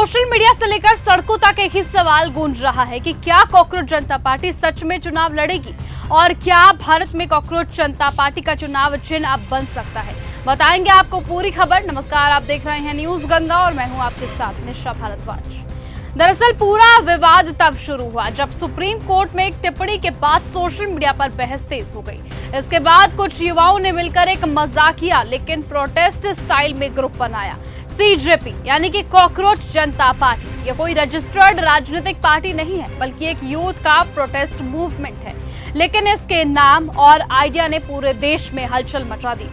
Social media से लेकर सड़कों तक एक ही सवाल गूंज रहा है कि क्या कॉकरोच जनता पार्टी सच में चुनाव लड़ेगी और क्या भारत में कॉकरोच जनता पार्टी का चुनाव चिन्ह अब बन सकता है। बताएंगे आपको पूरी खबर। नमस्कार, आप देख रहे हैं न्यूज गंगा और मैं हूं आपके साथ निशा भारद्वाज। दरअसल पूरा विवाद तब शुरू हुआ जब सुप्रीम कोर्ट में एक टिप्पणी के बाद सोशल मीडिया पर बहस तेज हो गई। इसके बाद कुछ युवाओं ने मिलकर एक मजाकिया लेकिन प्रोटेस्ट स्टाइल में ग्रुप बनाया। सीजेपी यानी कि कॉकरोच जनता पार्टी ये कोई रजिस्टर्ड राजनीतिक पार्टी नहीं है, बल्कि एक यूथ का प्रोटेस्ट मूवमेंट है। लेकिन इसके नाम और आइडिया ने पूरे देश में हलचल मचा दी।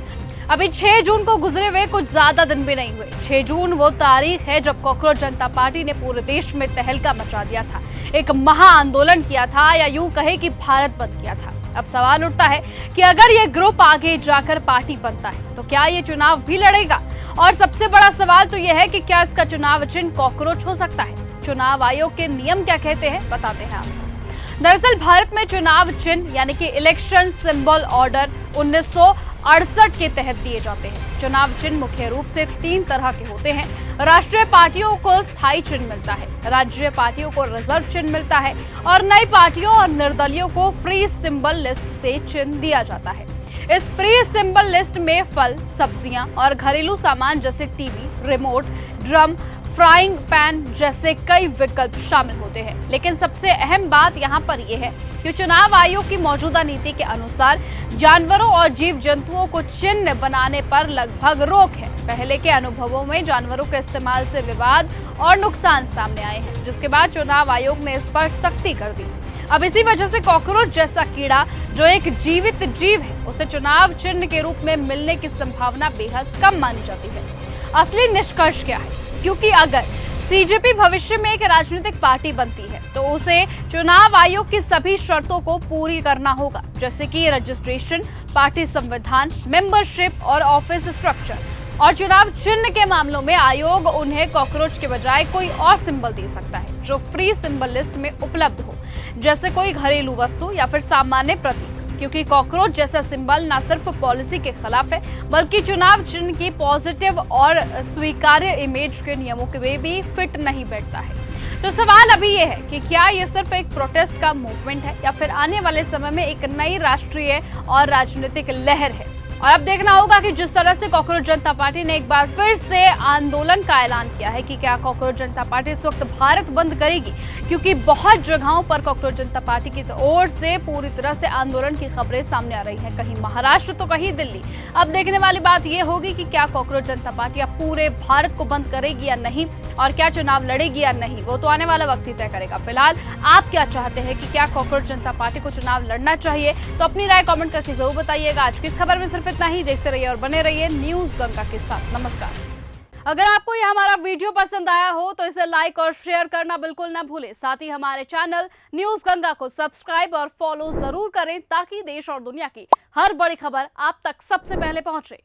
अभी 6 जून को गुजरे हुए कुछ ज्यादा दिन भी नहीं हुए। 6 जून वो तारीख है जब कॉकरोच जनता पार्टी ने पूरे देश में तहलका मचा दिया था, एक महा आंदोलन किया था, या यूं कहे कि भारत बंद किया था। अब सवाल उठता है कि अगर ये ग्रुप आगे जाकर पार्टी बनता है तो क्या ये चुनाव भी लड़ेगा? और सबसे बड़ा सवाल तो यह है कि क्या इसका चुनाव चिन्ह कॉकरोच हो सकता है? चुनाव आयोग के नियम क्या कहते हैं, बताते हैं आपको। दरअसल भारत में चुनाव चिन्ह यानी कि इलेक्शन सिंबल ऑर्डर 1968 के तहत दिए जाते हैं। चुनाव चिन्ह मुख्य रूप से 3 तरह के होते हैं। राष्ट्रीय पार्टियों को स्थायी चिन्ह मिलता है, राज्य पार्टियों को रिजर्व चिन्ह मिलता है और नई पार्टियों और निर्दलियों को फ्री सिंबल लिस्ट से चिन्ह दिया जाता है। इस फ्री सिंबल लिस्ट में फल, सब्जियां और घरेलू सामान जैसे TV, remote, drum, frying pan जैसे कई विकल्प शामिल होते हैं। लेकिन सबसे अहम बात यहाँ पर यह है कि चुनाव आयोग की मौजूदा नीति के अनुसार जानवरों और जीव जंतुओं को चिन्ह बनाने पर लगभग रोक है। पहले के अनुभवों में जानवरों के इस्तेमाल से विवाद और नुकसान सामने आए हैं, जिसके बाद चुनाव आयोग ने इस पर सख्ती कर दी। अब इसी वजह से कॉकरोच जैसा कीड़ा जो एक जीवित जीव है, उसे चुनाव चिन्ह के रूप में मिलने की संभावना बेहद कम मानी जाती है। असली निष्कर्ष क्या है? क्योंकि अगर सीजेपी भविष्य में एक राजनीतिक पार्टी बनती है तो उसे चुनाव आयोग की सभी शर्तों को पूरी करना होगा, जैसे कि रजिस्ट्रेशन, पार्टी संविधान, मेंबरशिप और ऑफिस स्ट्रक्चर। और चुनाव चिन्ह के मामलों में आयोग उन्हें कॉकरोच के बजाय कोई और सिंबल दे सकता है जो फ्री सिंबल लिस्ट में उपलब्ध हो, जैसे कोई घरेलू वस्तु या फिर सामान्य प्रतीक। क्योंकि कॉकरोच जैसा सिंबल न सिर्फ पॉलिसी के खिलाफ है, बल्कि चुनाव चिन्ह की पॉजिटिव और स्वीकार्य इमेज के नियमों के भी फिट नहीं बैठता है। तो सवाल अभी यह है कि क्या ये सिर्फ एक प्रोटेस्ट का मूवमेंट है या फिर आने वाले समय में एक नई राष्ट्रीय और राजनीतिक लहर है। और अब देखना होगा कि जिस तरह से कॉकरोच जनता पार्टी ने एक बार फिर से आंदोलन का ऐलान किया है कि क्या कॉकरोच जनता पार्टी इस वक्त भारत बंद करेगी, क्योंकि बहुत जगहों पर कॉकरोच जनता पार्टी की ओर से पूरी तरह से आंदोलन की खबरें सामने आ रही हैं, कहीं महाराष्ट्र तो कहीं दिल्ली। अब देखने वाली बात यह होगी कि क्या कॉकरोच जनता पार्टी अब पूरे भारत को बंद करेगी या नहीं, और क्या चुनाव लड़ेगी या नहीं, वो तो आने वाला वक्त ही तय करेगा। फिलहाल आप क्या चाहते हैं कि क्या कॉकरोच जनता पार्टी को चुनाव लड़ना चाहिए? तो अपनी राय कमेंट करके जरूर बताइएगा। आज की इस खबर में सिर्फ इतना ही। देखते रहिए और बने रहिए न्यूज गंगा के साथ। नमस्कार। अगर आपको यह हमारा वीडियो पसंद आया हो तो इसे लाइक और शेयर करना बिल्कुल ना भूलें। साथ ही हमारे चैनल न्यूज गंगा को सब्सक्राइब और फॉलो जरूर करें, ताकि देश और दुनिया की हर बड़ी खबर आप तक सबसे पहले पहुंचे।